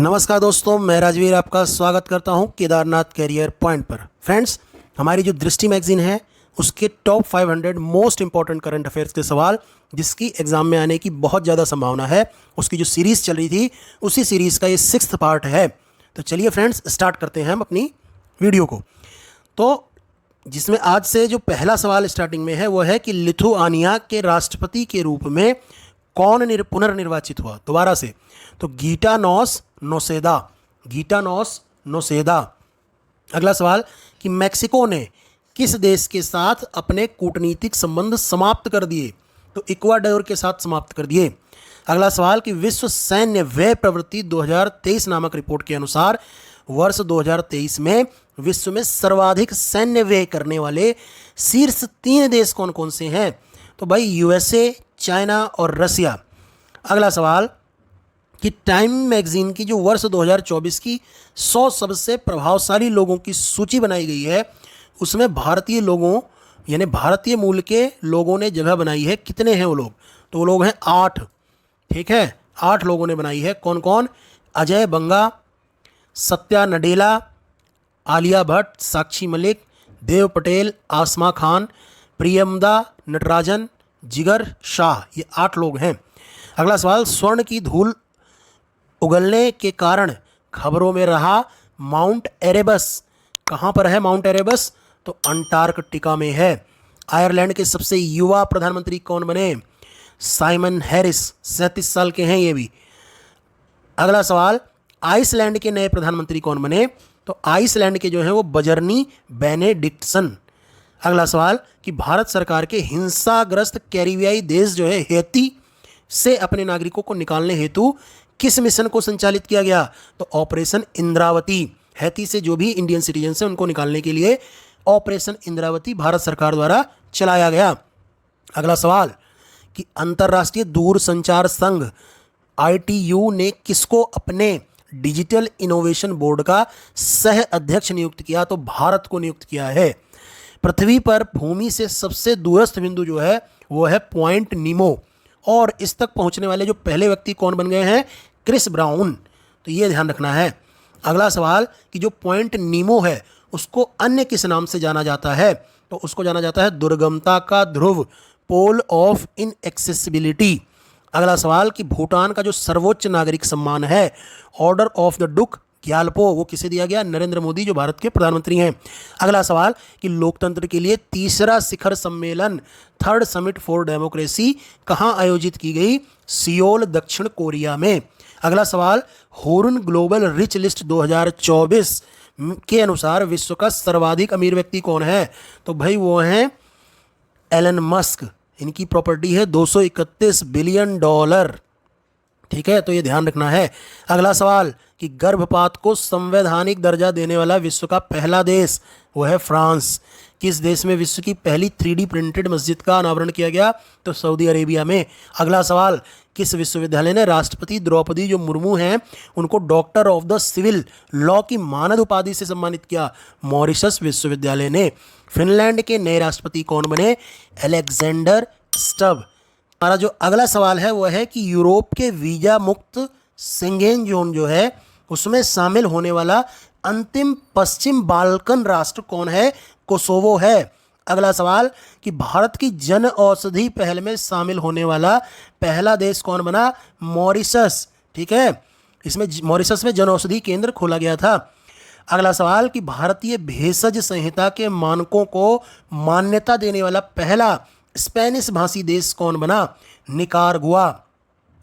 नमस्कार दोस्तों, मैं राजवीर आपका स्वागत करता हूं केदारनाथ कैरियर पॉइंट पर। फ्रेंड्स, हमारी जो दृष्टि मैगजीन है उसके top 500 most important current affairs के सवाल जिसकी एग्जाम में आने की बहुत ज़्यादा संभावना है, उसकी जो सीरीज़ चल रही थी उसी सीरीज़ का ये 6th पार्ट है। तो चलिए फ्रेंड्स, स्टार्ट करते हैं हम अपनी वीडियो को। तो जिसमें आज से जो पहला सवाल स्टार्टिंग में है वो है कि लिथुआनिया के राष्ट्रपति के रूप में कौन पुनर्निर्वाचित हुआ दोबारा से। तो गीटानोस नोसेदा, गीटानोस नोसेदा। अगला सवाल कि मेक्सिको ने किस देश के साथ अपने कूटनीतिक संबंध समाप्त कर दिए। तो इक्वाडोर के साथ समाप्त कर दिए। अगला सवाल कि विश्व सैन्य व्यय प्रवृत्ति 2023 नामक रिपोर्ट के अनुसार वर्ष 2023 में विश्व में सर्वाधिक सैन्य व्यय करने वाले शीर्ष 3 देश कौन कौन से हैं। तो भाई यूएसए, चाइना और रसिया। अगला सवाल कि टाइम मैगजीन की जो वर्ष 2024 की 100 सबसे प्रभावशाली लोगों की सूची बनाई गई है उसमें भारतीय लोगों यानी भारतीय मूल के लोगों ने जगह बनाई है। कितने हैं वो लोग? तो वो लोग हैं 8। ठीक है, 8 लोगों ने बनाई है। कौन कौन? अजय बंगा, सत्या नडेला, आलिया भट्ट, साक्षी मलिक, देव पटेल, आसमा खान, प्रियमदा नटराजन, जिगर शाह। ये 8 लोग हैं। अगला सवाल, स्वर्ण की धूल उगलने के कारण खबरों में रहा माउंट एरेबस। कहाँ पर है माउंट एरेबस? तो अंटार्कटिका में है। आयरलैंड के सबसे युवा प्रधानमंत्री कौन बने? साइमन हैरिस, 37 साल के हैं ये भी। अगला सवाल, आइसलैंड के नए प्रधानमंत्री कौन बने? तो आइसलैंड के जो हैं वो बजरनी बेनेडिक्टसन। अगला सवाल कि भारत सरकार के हिंसाग्रस्त कैरिबियाई देश जो है हैती से अपने नागरिकों को निकालने हेतु किस मिशन को संचालित किया गया? तो ऑपरेशन इंद्रावती। हैती से जो भी इंडियन सिटीजन हैं उनको निकालने के लिए ऑपरेशन इंद्रावती भारत सरकार द्वारा चलाया गया। अगला सवाल कि अंतर्राष्ट्रीय दूरसंचार संघ ITU ने किसको अपने डिजिटल इनोवेशन बोर्ड का सह अध्यक्ष नियुक्त किया? तो भारत को नियुक्त किया है। पृथ्वी पर भूमि से सबसे दूरस्थ बिंदु जो है वो है पॉइंट नीमो, और इस तक पहुंचने वाले जो पहले व्यक्ति कौन बन गए हैं? Chris Brown. तो ये ध्यान रखना है। अगला सवाल कि जो पॉइंट नीमो है उसको अन्य किस नाम से जाना जाता है? तो उसको जाना जाता है दुर्गमता का ध्रुव, पोल ऑफ इनएक्सेसिबिलिटी। अगला सवाल कि भूटान का जो सर्वोच्च नागरिक सम्मान है ऑर्डर ऑफ द डुक ग्यालपो, वो किसे दिया गया? नरेंद्र मोदी जो भारत के प्रधानमंत्री हैं। अगला सवाल कि लोकतंत्र के लिए तीसरा शिखर सम्मेलन थर्ड समिट फॉर डेमोक्रेसी कहाँ आयोजित की गई? सियोल, दक्षिण कोरिया में। अगला सवाल, होर्न ग्लोबल रिच लिस्ट 2024 के अनुसार विश्व का सर्वाधिक अमीर व्यक्ति कौन है? तो भाई वो हैं एलन मस्क। इनकी प्रॉपर्टी है $231 बिलियन। ठीक है, तो ये ध्यान रखना है। अगला सवाल कि गर्भपात को संवैधानिक दर्जा देने वाला विश्व का पहला देश वो है फ्रांस। किस देश में विश्व की पहली 3D प्रिंटेड मस्जिद का अनावरण किया गया? तो सऊदी अरेबिया में। अगला सवाल, किस विश्वविद्यालय ने राष्ट्रपति द्रौपदी जो मुर्मू हैं उनको doctor of the civil law की मानद उपाधि से सम्मानित किया? मॉरिशस विश्वविद्यालय ने। फिनलैंड के नए राष्ट्रपति कौन बने? Alexander Stubb. हमारा जो अगला सवाल है वो है कि यूरोप के वीजा मुक्त शेंगेन जोन जो है उसमें शामिल होने वाला अंतिम पश्चिम बाल्कन राष्ट्र कौन है? कोसोवो है। अगला सवाल कि भारत की जन औषधि पहल में शामिल होने वाला पहला देश कौन बना? मॉरिशस। ठीक है, इसमें मॉरिशस में जन औषधि केंद्र खोला गया था। अगला सवाल कि भारतीय भेषज संहिता के मानकों को मान्यता देने वाला पहला स्पेनिश भाषी देश कौन बना? निकारागुआ।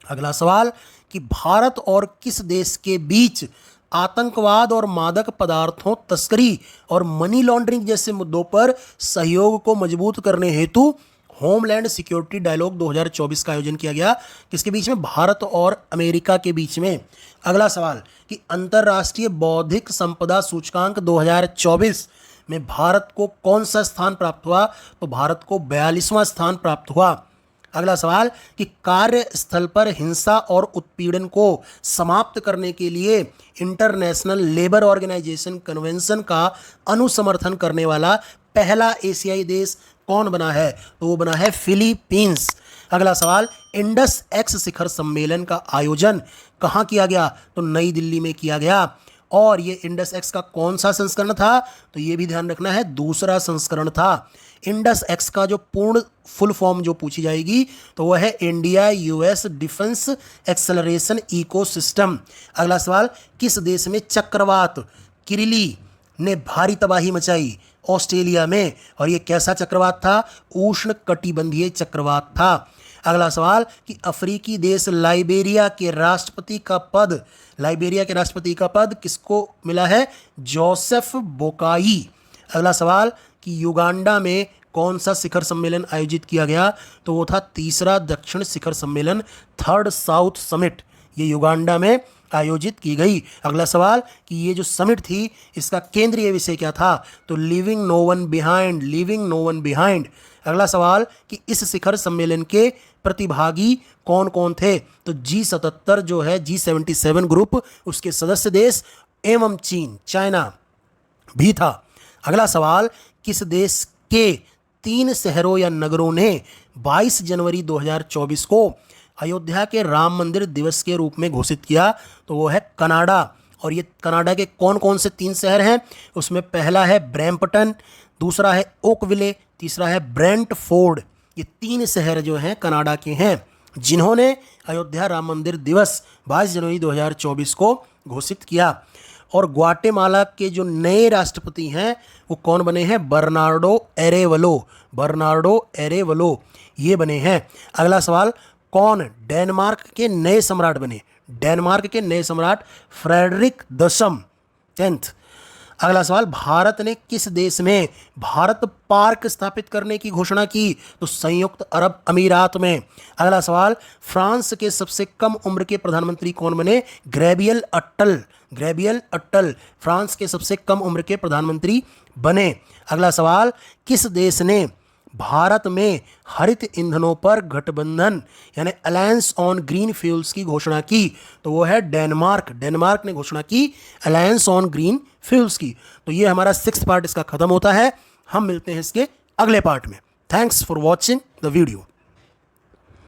अगला सवाल कि भारत और किस देश के बीच आतंकवाद और मादक पदार्थों तस्करी और मनी लॉन्ड्रिंग जैसे मुद्दों पर सहयोग को मजबूत करने हेतु होमलैंड सिक्योरिटी डायलॉग 2024 का आयोजन किया गया? किसके बीच में? भारत और अमेरिका के बीच में। अगला सवाल कि अंतर्राष्ट्रीय बौद्धिक संपदा सूचकांक 2024 में भारत को कौन सा स्थान प्राप्त हुआ? तो भारत को 42वां स्थान प्राप्त हुआ। अगला सवाल कि कार्यस्थल पर हिंसा और उत्पीड़न को समाप्त करने के लिए इंटरनेशनल लेबर ऑर्गेनाइजेशन कन्वेंशन का अनुसमर्थन करने वाला पहला एशियाई देश कौन बना है? तो वो बना है फिलीपींस। अगला सवाल, इंडस एक्स शिखर सम्मेलन का आयोजन कहाँ किया गया? तो नई दिल्ली में किया गया। और ये इंडस एक्स का कौन सा संस्करण था? तो ये भी ध्यान रखना है, दूसरा संस्करण था। इंडस एक्स का जो पूर्ण फुल फॉर्म जो पूछी जाएगी तो वह है India US defence acceleration ecosystem. अगला सवाल, किस देश में चक्रवात किरिली ने भारी तबाही मचाई? ऑस्ट्रेलिया में। और ये कैसा चक्रवात था? उष्ण कटिबंधीय चक्रवात था। अगला सवाल कि अफ्रीकी देश लाइबेरिया के राष्ट्रपति का पद किसको मिला है? जोसेफ बोकाई। अगला सवाल कि युगांडा में कौन सा शिखर सम्मेलन आयोजित किया गया? तो वो था तीसरा दक्षिण शिखर सम्मेलन, थर्ड साउथ समिट। ये युगांडा में आयोजित की गई। अगला सवाल कि ये जो समिट थी इसका केंद्रीय विषय क्या था? तो लिविंग नो वन बिहाइंड। अगला सवाल कि इस शिखर सम्मेलन के प्रतिभागी कौन कौन थे? तो G77 जो है, G77 ग्रुप, उसके सदस्य देश एवं चीन, चाइना भी था। अगला सवाल, किस देश के 3 शहरों या नगरों ने 22 जनवरी 2024 को अयोध्या के राम मंदिर दिवस के रूप में घोषित किया? तो वो है कनाडा। और ये कनाडा के कौन कौन से 3 शहर हैं? उसमें पहला है ब्रैम्पटन, दूसरा है ओकविले, तीसरा है ब्रेंटफोर्ड। ये 3 शहर जो हैं कनाडा के हैं जिन्होंने अयोध्या राम मंदिर दिवस 22 जनवरी 2024 को घोषित किया। और ग्वाटेमाला के जो नए राष्ट्रपति हैं वो कौन बने हैं? बर्नार्डो एरेवलो ये बने हैं। अगला सवाल, कौन डेनमार्क के नए सम्राट बने? डेनमार्क के नए सम्राट फ्रेडरिक 10th। अगला सवाल, भारत ने किस देश में भारत पार्क स्थापित करने की घोषणा की? तो संयुक्त अरब अमीरात में। अगला सवाल, फ्रांस के सबसे कम उम्र के प्रधानमंत्री कौन बने? ग्रेबियल अट्टल फ्रांस के सबसे कम उम्र के प्रधानमंत्री बने। अगला सवाल, किस देश ने भारत में हरित ईंधनों पर गठबंधन यानी अलायंस ऑन ग्रीन फ्यूल्स की घोषणा की? तो वो है डेनमार्क ने घोषणा की अलायंस ऑन ग्रीन फ्यूल्स की। तो ये हमारा 6th पार्ट इसका खत्म होता है। हम मिलते हैं इसके अगले पार्ट में। Thanks for watching the video.